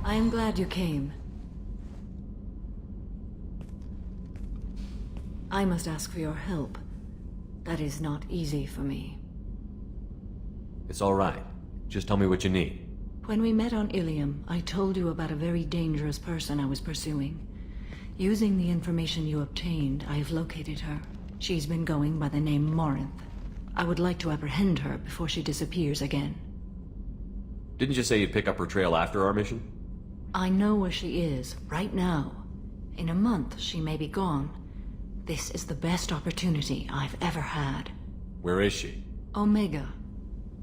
I am glad you came. I must ask for your help. That is not easy for me. It's all right. Just tell me what you need. When we met on Ilium, I told you about a very dangerous person I was pursuing. Using the information you obtained, I have located her. She's been going by the name Morinth. I would like to apprehend her before she disappears again. Didn't you say you'd pick up her trail after our mission? I know where she is, right now. In a month, she may be gone. This is the best opportunity I've ever had. Where is she? Omega,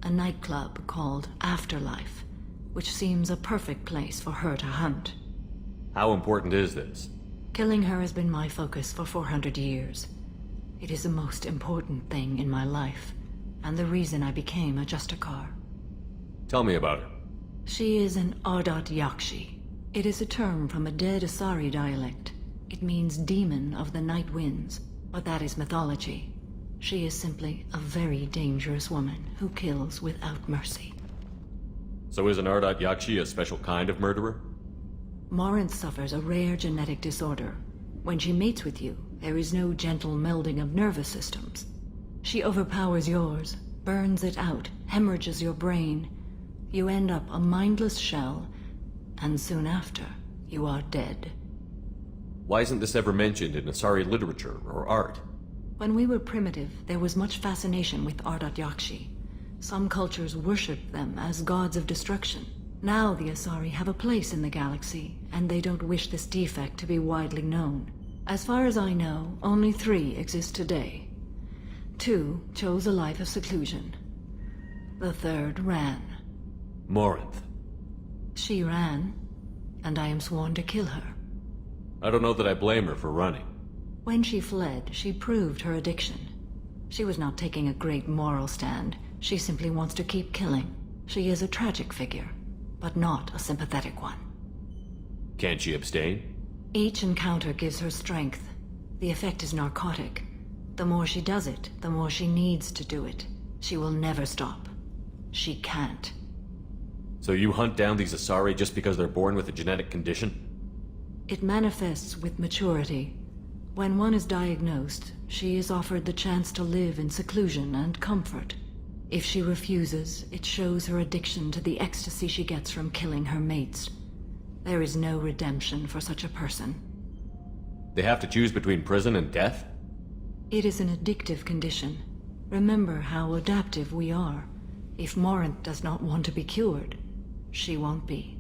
a nightclub called Afterlife, which seems a perfect place for her to hunt. How important is this? Killing her has been my focus for 400 years. It is the most important thing in my life, and the reason I became a Justicar. Tell me about her. She is an ardat-yakshi. It is a term from a dead Asari dialect. It means demon of the night winds, but that is mythology. She is simply a very dangerous woman who kills without mercy. So is an ardat-yakshi a special kind of murderer? Morinth suffers a rare genetic disorder. When she mates with you, there is no gentle melding of nervous systems. She overpowers yours, burns it out, hemorrhages your brain. You end up a mindless shell, and soon after, you are dead. Why isn't this ever mentioned in Asari literature or art? When we were primitive, there was much fascination with ardat-yakshi. Some cultures worshipped them as gods of destruction. Now the Asari have a place in the galaxy, and they don't wish this defect to be widely known. As far as I know, only 3 exist today. 2 chose a life of seclusion. The 3rd ran. Morinth. She ran, and I am sworn to kill her. I don't know that I blame her for running. When she fled, she proved her addiction. She was not taking a great moral stand. She simply wants to keep killing. She is a tragic figure, but not a sympathetic one. Can't she abstain? Each encounter gives her strength. The effect is narcotic. The more she does it, the more she needs to do it. She will never stop. She can't. So you hunt down these Asari just because they're born with a genetic condition? It manifests with maturity. When one is diagnosed, she is offered the chance to live in seclusion and comfort. If she refuses, it shows her addiction to the ecstasy she gets from killing her mates. There is no redemption for such a person. They have to choose between prison and death? It is an addictive condition. Remember how adaptive we are. If Morinth does not want to be cured, she won't be.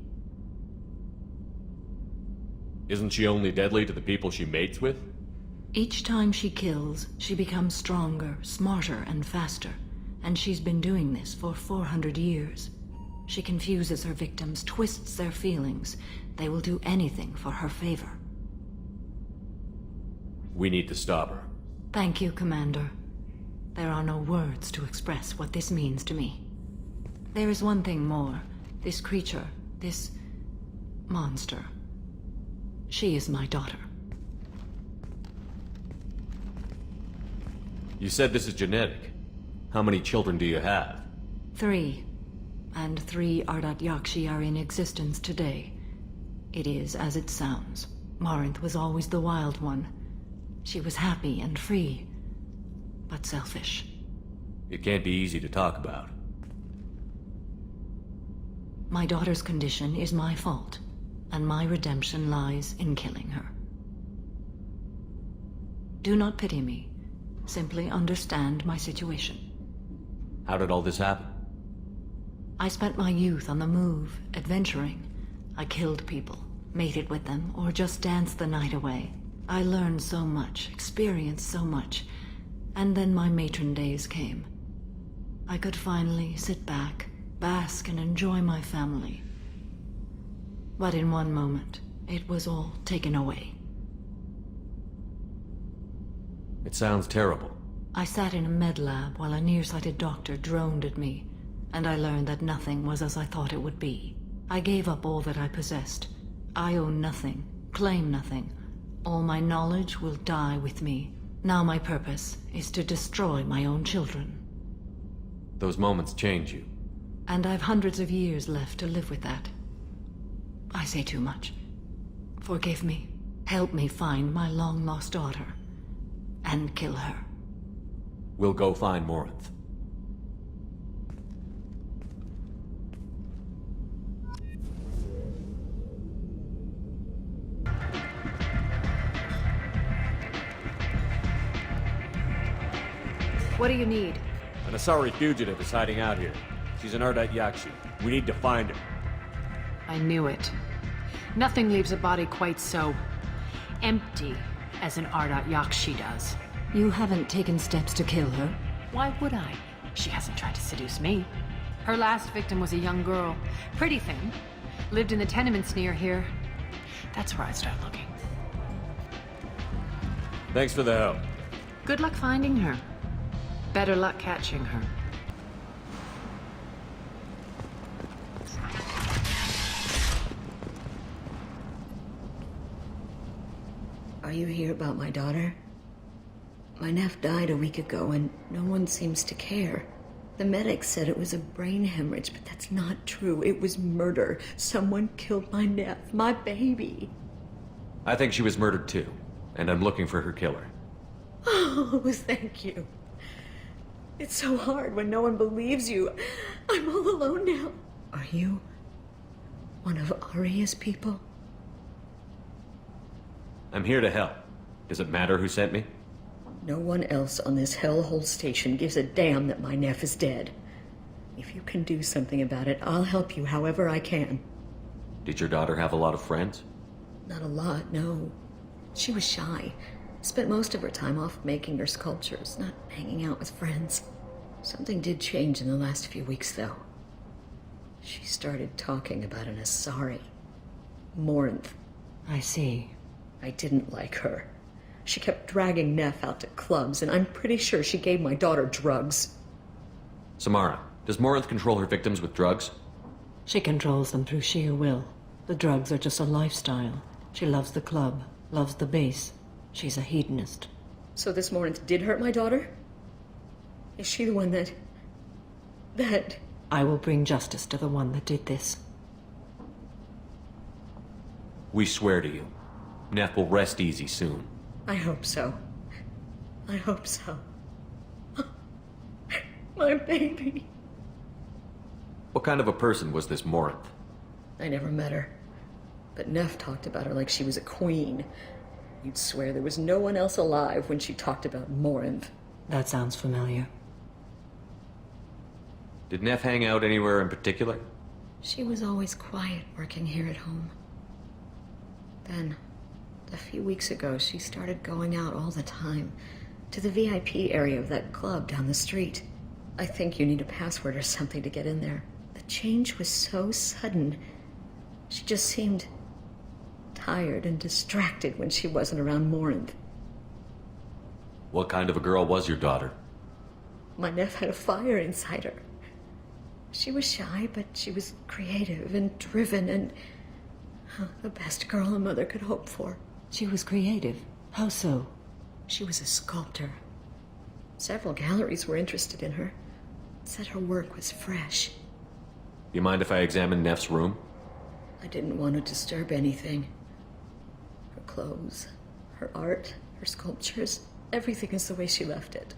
Isn't she only deadly to the people she mates with? Each time she kills, she becomes stronger, smarter, and faster. And she's been doing this for 400 years. She confuses her victims, twists their feelings. They will do anything for her favor. We need to stop her. Thank you, Commander. There are no words to express what this means to me. There is one thing more. This creature, this monster. She is my daughter. You said this is genetic. How many children do you have? 3. And 3 ardat-yakshi are in existence today. It is as it sounds. Morinth was always the wild one. She was happy and free, but selfish. It can't be easy to talk about. My daughter's condition is my fault, and my redemption lies in killing her. Do not pity me. Simply understand my situation. How did all this happen? I spent my youth on the move, adventuring. I killed people, mated with them, or just danced the night away. I learned so much, experienced so much, and then my matron days came. I could finally sit back, bask and enjoy my family. But in one moment, it was all taken away. It sounds terrible. I sat in a med lab while a nearsighted doctor droned at me, and I learned that nothing was as I thought it would be. I gave up all that I possessed. I own nothing, claim nothing. All my knowledge will die with me. Now my purpose is to destroy my own children. Those moments change you. And I've hundreds of years left to live with that. I say too much. Forgive me. Help me find my long-lost daughter. And kill her. We'll go find Morinth. What do you need? An Asari fugitive is hiding out here. She's an ardat-yakshi. We need to find her. I knew it. Nothing leaves a body quite so empty as an ardat-yakshi does. You haven't taken steps to kill her? Why would I? She hasn't tried to seduce me. Her last victim was a young girl. Pretty thing. Lived in the tenements near here. That's where I'd start looking. Thanks for the help. Good luck finding her. Better luck catching her. Are you here about my daughter? My nephew died a week ago and no one seems to care. The medics said it was a brain hemorrhage, but that's not true. It was murder. Someone killed my nephew, my baby. I think she was murdered too, and I'm looking for her killer. Oh, thank you. It's so hard when no one believes you. I'm all alone now. Are you one of Aria's people? I'm here to help. Does it matter who sent me? No one else on this hellhole station gives a damn that my nephew is dead. If you can do something about it, I'll help you however I can. Did your daughter have a lot of friends? Not a lot, no. She was shy. Spent most of her time off making her sculptures, not hanging out with friends. Something did change in the last few weeks, though. She started talking about an Asari. Morinth. I see. I didn't like her. She kept dragging Neff out to clubs, and I'm pretty sure she gave my daughter drugs. Samara, does Morinth control her victims with drugs? She controls them through sheer will. The drugs are just a lifestyle. She loves the club, loves the base. She's a hedonist. So this Morinth did hurt my daughter? Is she the one that... I will bring justice to the one that did this. We swear to you. Neff will rest easy soon. I hope so. I hope so. My baby. What kind of a person was this Morinth? I never met her. But Neff talked about her like she was a queen. You'd swear there was no one else alive when she talked about Morinth. That sounds familiar. Did Neff hang out anywhere in particular? She was always quiet working here at home. Then, a few weeks ago, she started going out all the time. To the VIP area of that club down the street. I think you need a password or something to get in there. The change was so sudden. She just seemed tired and distracted when she wasn't around Morinth. What kind of a girl was your daughter? My nephew had a fire inside her. She was shy, but she was creative and driven and the best girl a mother could hope for. She was creative. How so? She was a sculptor. Several galleries were interested in her. Said her work was fresh. You mind if I examine Neff's room? I didn't want to disturb anything. Her clothes, her art, her sculptures, everything is the way she left it.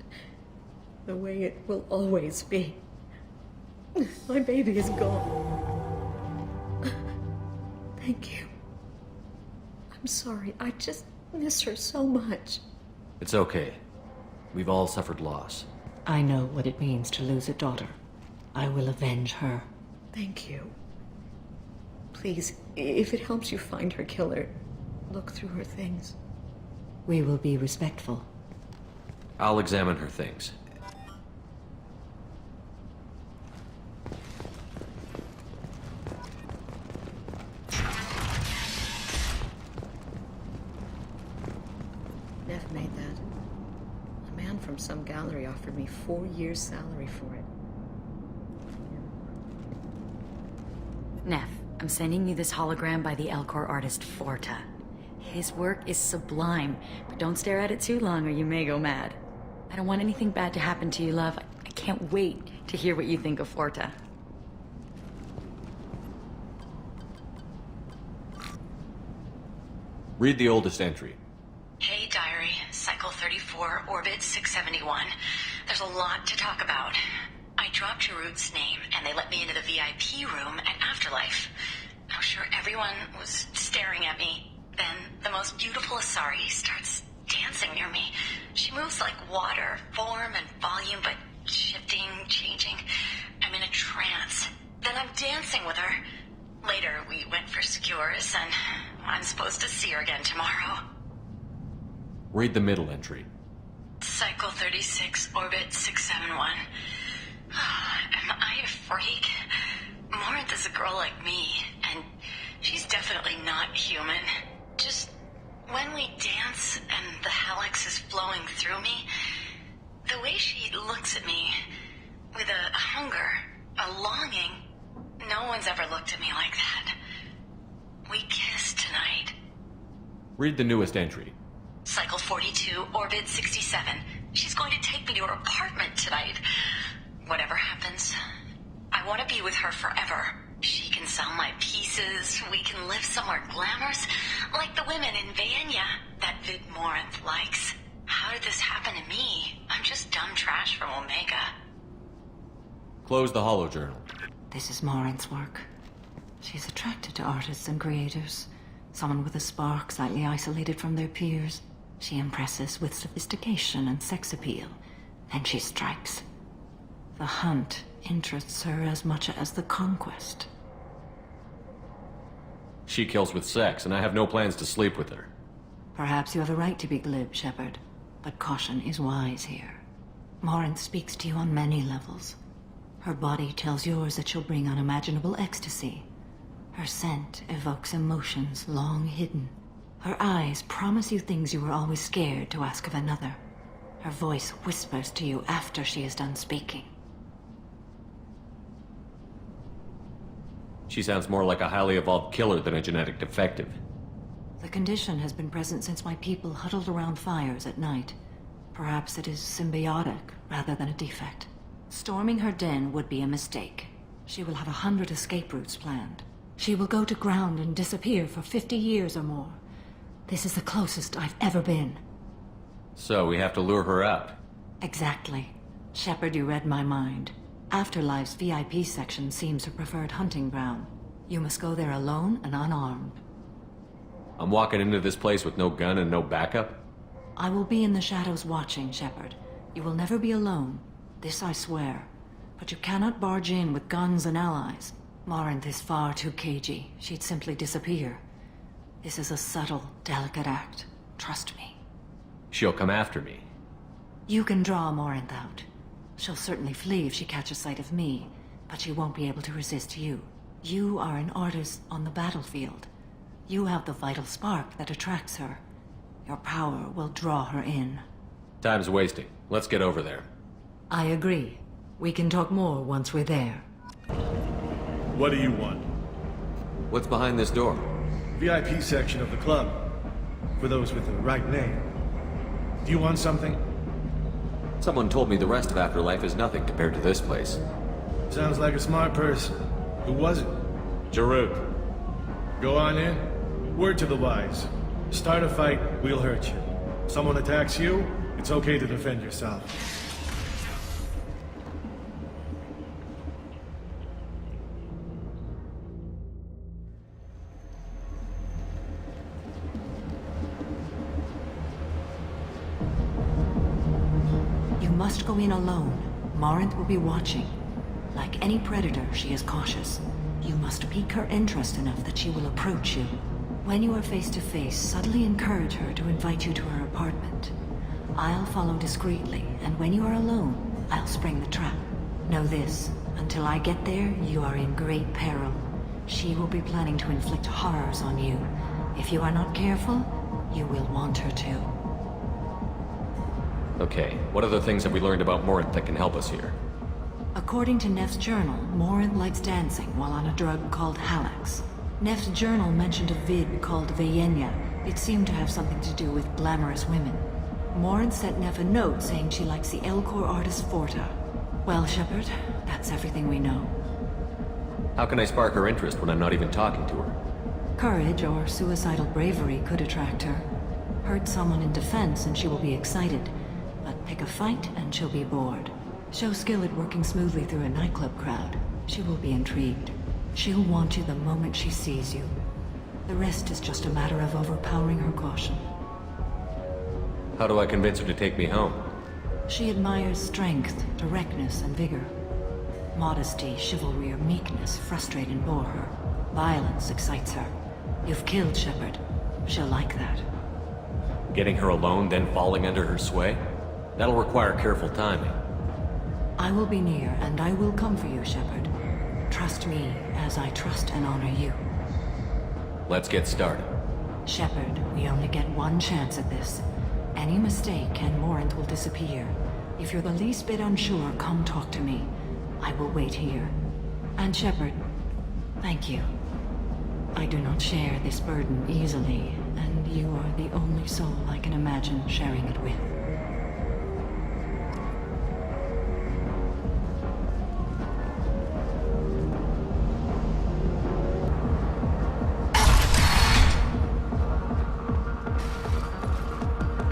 The way it will always be. My baby is gone. Thank you. I'm sorry, I just miss her so much. It's okay. We've all suffered loss. I know what it means to lose a daughter. I will avenge her. Thank you. Please, if it helps you find her killer, look through her things. We will be respectful. I'll examine her things. Neff made that. A man from some gallery offered me 4 years' salary for it. Neff, I'm sending you this hologram by the Elcor artist Forta. His work is sublime, but don't stare at it too long or you may go mad. I don't want anything bad to happen to you, love. I can't wait to hear what you think of Forta. Read the oldest entry. Hey, Diary. Cycle 34, Orbit 671. There's a lot to talk about. I dropped Jarut's name, and they let me into the VIP room at Afterlife. I'm sure everyone was staring at me. Then, the most beautiful Asari starts dancing near me. She moves like water, form and volume, but shifting, changing. I'm in a trance. Then I'm dancing with her. Later, we went for skewers, and I'm supposed to see her again tomorrow. Read the middle entry. Cycle 36, Orbit 671. Am I a freak? Morinth is a girl like me, and she's definitely not human. Just when we dance and the halax is flowing through me, the way she looks at me with a hunger, a longing, no one's ever looked at me like that. We kissed tonight. Read the newest entry. Cycle 42, Orbit 67. She's going to take me to her apartment tonight. Whatever happens, I want to be with her forever. She can sell my pieces. We can live somewhere glamorous, like the women in Vanya that Vid Morinth likes. How did this happen to me? I'm just dumb trash from Omega. Close the holojournal. This is Morinth's work. She's attracted to artists and creators. Someone with a spark, slightly isolated from their peers. She impresses with sophistication and sex appeal. Then she strikes. The hunt interests her as much as the conquest. She kills with sex, and I have no plans to sleep with her. Perhaps you have a right to be glib, Shepard, but caution is wise here. Morinth speaks to you on many levels. Her body tells yours that she'll bring unimaginable ecstasy. Her scent evokes emotions long hidden. Her eyes promise you things you were always scared to ask of another. Her voice whispers to you after she is done speaking. She sounds more like a highly evolved killer than a genetic defective. The condition has been present since my people huddled around fires at night. Perhaps it is symbiotic rather than a defect. Storming her den would be a mistake. She will have 100 escape routes planned. She will go to ground and disappear for 50 years or more. This is the closest I've ever been. So we have to lure her out. Exactly. Shepard, you read my mind. Afterlife's VIP section seems her preferred hunting ground. You must go there alone and unarmed. I'm walking into this place with no gun and no backup? I will be in the shadows watching, Shepard. You will never be alone. This I swear. But you cannot barge in with guns and allies. Morinth is far too cagey. She'd simply disappear. This is a subtle, delicate act. Trust me. She'll come after me. You can draw Morinth out. She'll certainly flee if she catches sight of me, but she won't be able to resist you. You are an artist on the battlefield. You have the vital spark that attracts her. Your power will draw her in. Time's wasting. Let's get over there. I agree. We can talk more once we're there. What do you want? What's behind this door? VIP section of the club. For those with the right name. Do you want something? Someone told me the rest of Afterlife is nothing compared to this place. Sounds like a smart person. Who was it? Jarut. Go on in. Word to the wise. Start a fight, we'll hurt you. Someone attacks you, it's okay to defend yourself. You must go in alone. Morinth will be watching. Like any predator, she is cautious. You must pique her interest enough that she will approach you. When you are face to face, subtly encourage her to invite you to her apartment. I'll follow discreetly, and when you are alone, I'll spring the trap. Know this, until I get there, you are in great peril. She will be planning to inflict horrors on you. If you are not careful, you will want her to. Okay, what other things have we learned about Morinth that can help us here? According to Neff's journal, Morinth likes dancing while on a drug called halax. Neff's journal mentioned a vid called Vayenya. It seemed to have something to do with glamorous women. Morinth sent Neff a note saying she likes the Elcor artist Forta. Well, Shepard, that's everything we know. How can I spark her interest when I'm not even talking to her? Courage or suicidal bravery could attract her. Hurt someone in defense and she will be excited, but pick a fight and she'll be bored. Show skill at working smoothly through a nightclub crowd. She will be intrigued. She'll want you the moment she sees you. The rest is just a matter of overpowering her caution. How do I convince her to take me home? She admires strength, directness, and vigor. Modesty, chivalry, or meekness frustrate and bore her. Violence excites her. You've killed Shepard. She'll like that. Getting her alone, then falling under her sway? That'll require careful timing. I will be near, and I will come for you, Shepard. Trust me, as I trust and honor you. Let's get started. Shepard, we only get one chance at this. Any mistake and Morant will disappear. If you're the least bit unsure, come talk to me. I will wait here. And Shepard, thank you. I do not share this burden easily, and you are the only soul I can imagine sharing it with.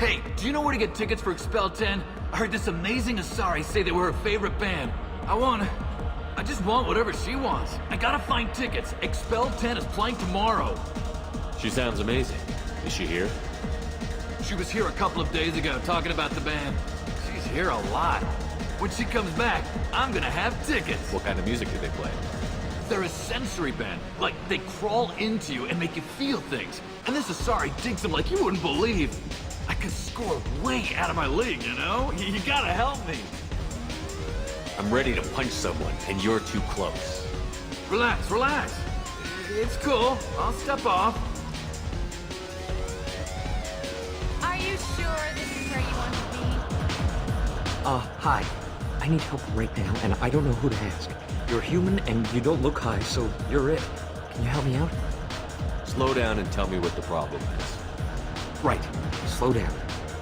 Hey, do you know where to get tickets for Expel 10? I heard this amazing Asari say they were her favorite band. I just want whatever she wants. I gotta find tickets. Expel 10 is playing tomorrow. She sounds amazing. Is she here? She was here a couple of days ago talking about the band. She's here a lot. When she comes back, I'm gonna have tickets. What kind of music do they play? They're a sensory band. Like, they crawl into you and make you feel things. And this Asari digs them like you wouldn't believe. I could score way out of my league, you know? You gotta help me. I'm ready to punch someone, and you're too close. Relax, relax. It's cool. I'll step off. Are you sure this is where you want to be? Hi. I need help right now, and I don't know who to ask. You're human, and you don't look high, so you're it. Can you help me out? Slow down and tell me what the problem is. Right. Slow down.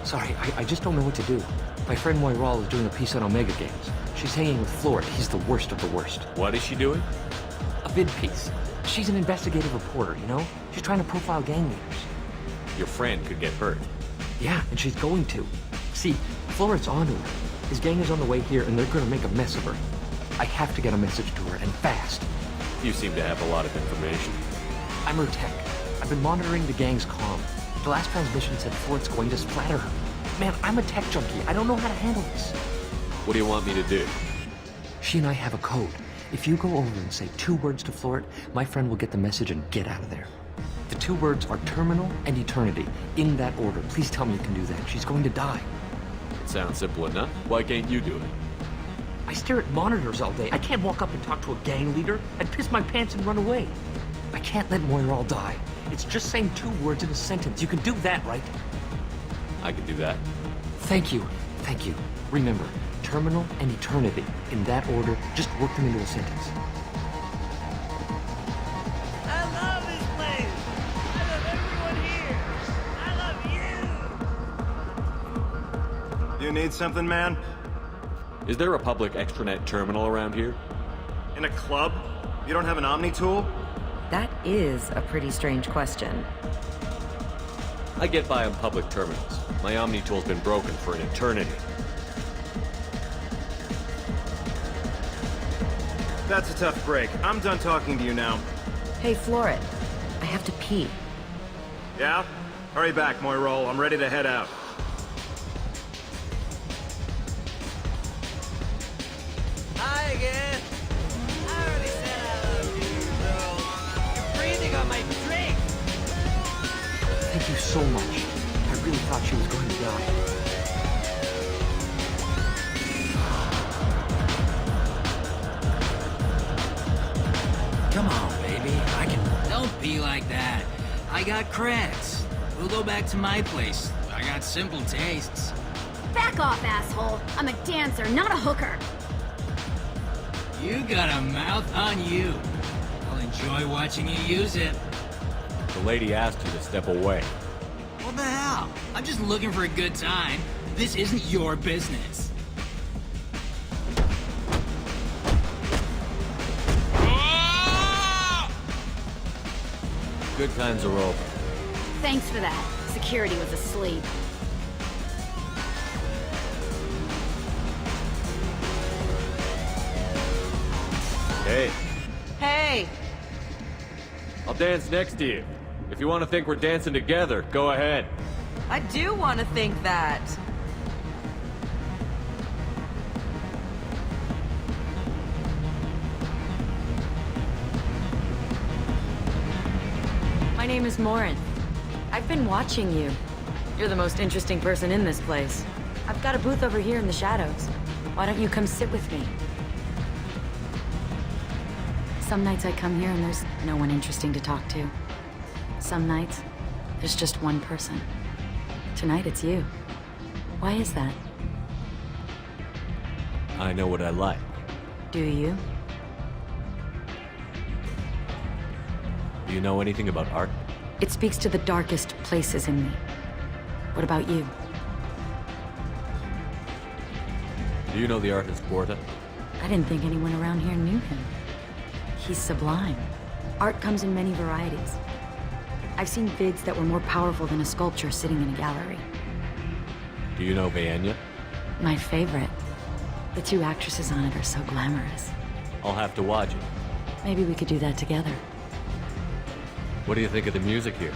Sorry, I just don't know what to do. My friend Moiral is doing a piece on Omega Games. She's hanging with Florid. He's the worst of the worst. What is she doing? A vid piece. She's an investigative reporter, you know? She's trying to profile gang leaders. Your friend could get hurt. Yeah, and she's going to. See, Florid's onto her. His gang is on the way here, and they're gonna make a mess of her. I have to get a message to her, and fast. You seem to have a lot of information. I'm her tech. I've been monitoring the gang's comm. The last transmission said Florid's going to splatter her. Man, I'm a tech junkie. I don't know how to handle this. What do you want me to do? She and I have a code. If you go over and say 2 words to Florid, my friend will get the message and get out of there. The 2 words are terminal and eternity. In that order. Please tell me you can do that. She's going to die. It sounds simple enough. Why can't you do it? I stare at monitors all day. I can't walk up and talk to a gang leader. I'd piss my pants and run away. I can't let Moiral die. It's just saying 2 words in a sentence. You can do that, right? I can do that. Thank you. Thank you. Remember, terminal and eternity. In that order, just work them into a sentence. I love this place. I love everyone here. I love you. You need something, man? Is there a public extranet terminal around here? In a club? You don't have an Omni tool? That is a pretty strange question. I get by on public terminals. My Omni tool's been broken for an eternity. That's a tough break. I'm done talking to you now. Hey, Florid. I have to pee. Yeah? Hurry back, Moiral. I'm ready to head out. Hi again. I already said I love you, so you're breathing on my drink. Thank you so much. I really thought she was going to die. Come on, baby. I can. Don't be like that. I got creds. We'll go back to my place. I got simple tastes. Back off, asshole. I'm a dancer, not a hooker. You got a mouth on you. I'll enjoy watching you use it. The lady asked you to step away. What the hell? I'm just looking for a good time. This isn't your business. good times are over. Thanks for that. Security was asleep. Hey, Hey! I'll dance next to you. If you want to think we're dancing together, go ahead. I do want to think that. My name is Morin. I've been watching you. You're the most interesting person in this place. I've got a booth over here in the shadows. Why don't you come sit with me? Some nights I come here and there's no one interesting to talk to. Some nights, there's just one person. Tonight it's you. Why is that? I know what I like. Do you? Do you know anything about art? It speaks to the darkest places in me. What about you? Do you know the artist Porta? I didn't think anyone around here knew him. He's sublime. Art comes in many varieties. I've seen vids that were more powerful than a sculpture sitting in a gallery. Do you know Vaenya? My favorite. The two actresses on it are so glamorous. I'll have to watch it. Maybe we could do that together. What do you think of the music here?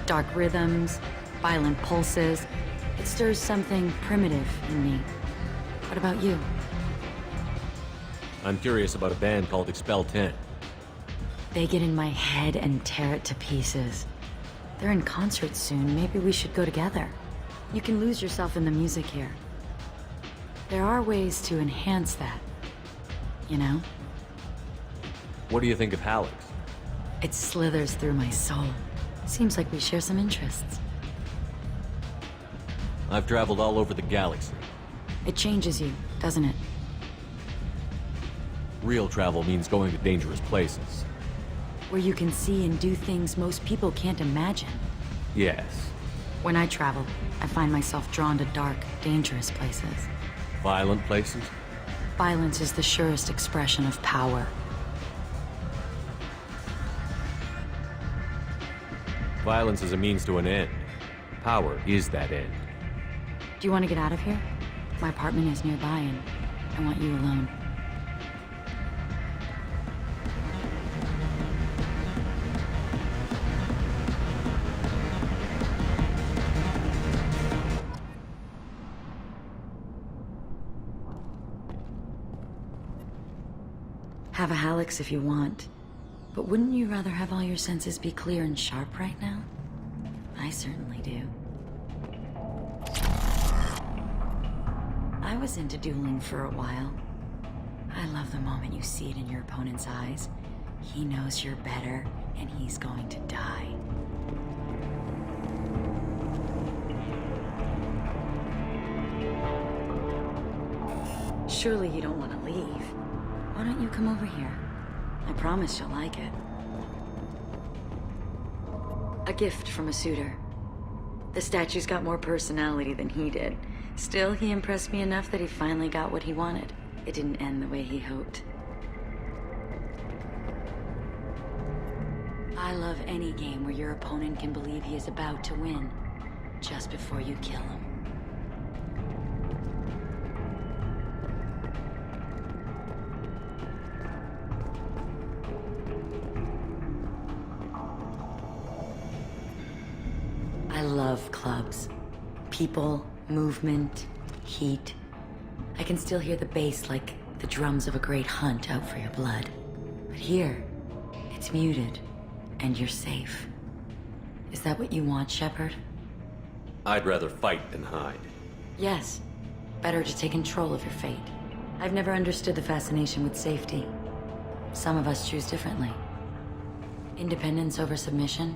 Dark rhythms, violent pulses. It stirs something primitive in me. What about you? I'm curious about a band called Expel 10. They get in my head and tear it to pieces. They're in concert soon. Maybe we should go together. You can lose yourself in the music here. There are ways to enhance that, you know? What do you think of Hallex? It slithers through my soul. Seems like we share some interests. I've traveled all over the galaxy. It changes you, doesn't it? Real travel means going to dangerous places. Where you can see and do things most people can't imagine. Yes. When I travel, I find myself drawn to dark, dangerous places. Violent places? Violence is the surest expression of power. Violence is a means to an end. Power is that end. Do you want to get out of here? My apartment is nearby and I want you alone. Have a Hallex if you want. But wouldn't you rather have all your senses be clear and sharp right now? I certainly do. I was into dueling for a while. I love the moment you see it in your opponent's eyes. He knows you're better, and he's going to die. Surely you don't want to leave. Why don't you come over here? I promise you'll like it. A gift from a suitor. The statue's got more personality than he did. Still, he impressed me enough that he finally got what he wanted. It didn't end the way he hoped. I love any game where your opponent can believe he is about to win, just before you kill him. I love clubs. People, movement, heat. I can still hear the bass like the drums of a great hunt out for your blood. But here, it's muted, and you're safe. Is that what you want, Shepard? I'd rather fight than hide. Yes. Better to take control of your fate. I've never understood the fascination with safety. Some of us choose differently. Independence over submission?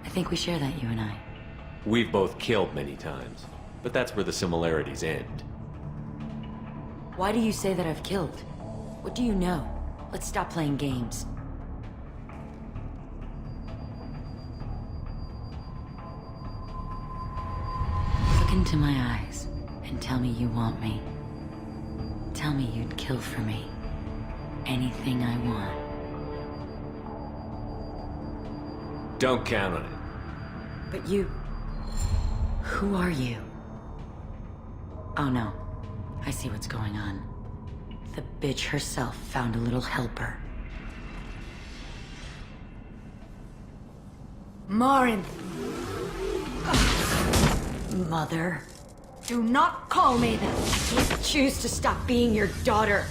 I think we share that, you and I. We've both killed many times, but that's where the similarities end. Why do you say that I've killed? What do you know? Let's stop playing games. Look into my eyes and tell me you want me. Tell me you'd kill for me. Anything I want. Don't count on it. But you... Who are you? Oh no. I see what's going on. The bitch herself found a little helper. Morin! Mother. Do not call me that! I can't choose to stop being your daughter,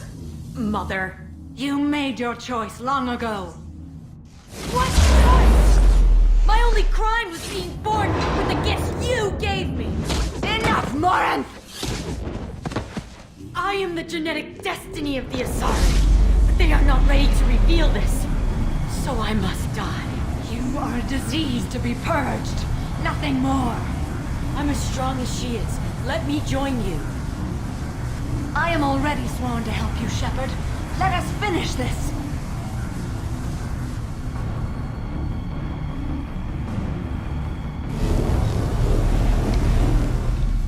Mother. You made your choice long ago. What choice? My only crime was being born with the gifts you gave me! Enough, Morin! I am the genetic destiny of the Asari, but they are not ready to reveal this, so I must die. You are a disease to be purged. Nothing more. I'm as strong as she is. Let me join you. I am already sworn to help you, Shepard. Let us finish this.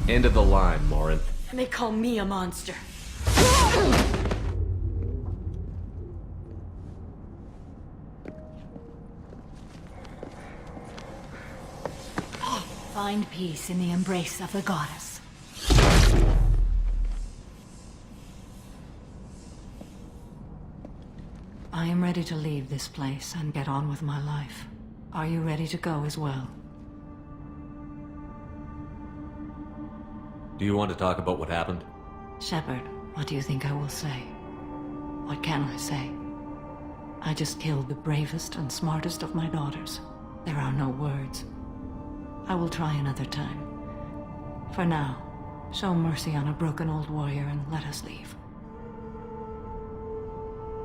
End of the line, Morinth. And they call me a monster. Find peace in the embrace of the goddess. I am ready to leave this place and get on with my life. Are you ready to go as well? Do you want to talk about what happened? Shepard, what do you think I will say? What can I say? I just killed the bravest and smartest of my daughters. There are no words. I will try another time. For now, show mercy on a broken old warrior and let us leave.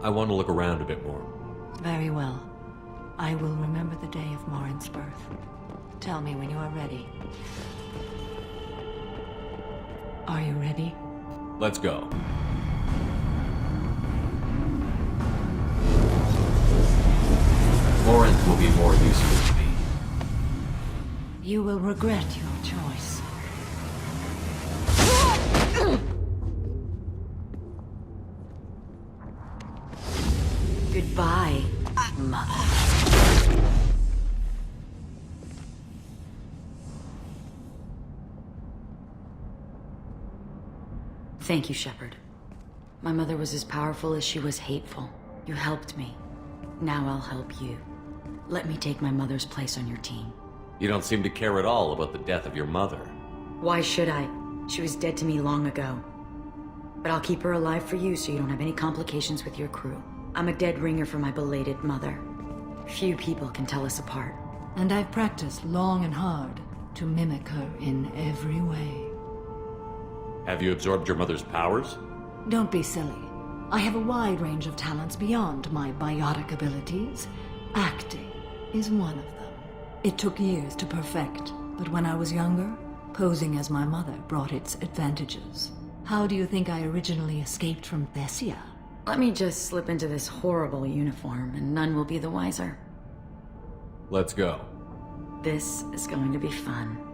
I want to look around a bit more. Very well. I will remember the day of Morin's birth. Tell me when you are ready. Are you ready? Let's go. Morinth will be more useful to me. You will regret your choice. Goodbye, Mother. Thank you, Shepard. My mother was as powerful as she was hateful. You helped me. Now I'll help you. Let me take my mother's place on your team. You don't seem to care at all about the death of your mother. Why should I? She was dead to me long ago. But I'll keep her alive for you so you don't have any complications with your crew. I'm a dead ringer for my belated mother. Few people can tell us apart. And I've practiced long and hard to mimic her in every way. Have you absorbed your mother's powers? Don't be silly. I have a wide range of talents beyond my biotic abilities. Acting is one of them. It took years to perfect, but when I was younger, posing as my mother brought its advantages. How do you think I originally escaped from Thessia? Let me just slip into this horrible uniform and none will be the wiser. Let's go. This is going to be fun.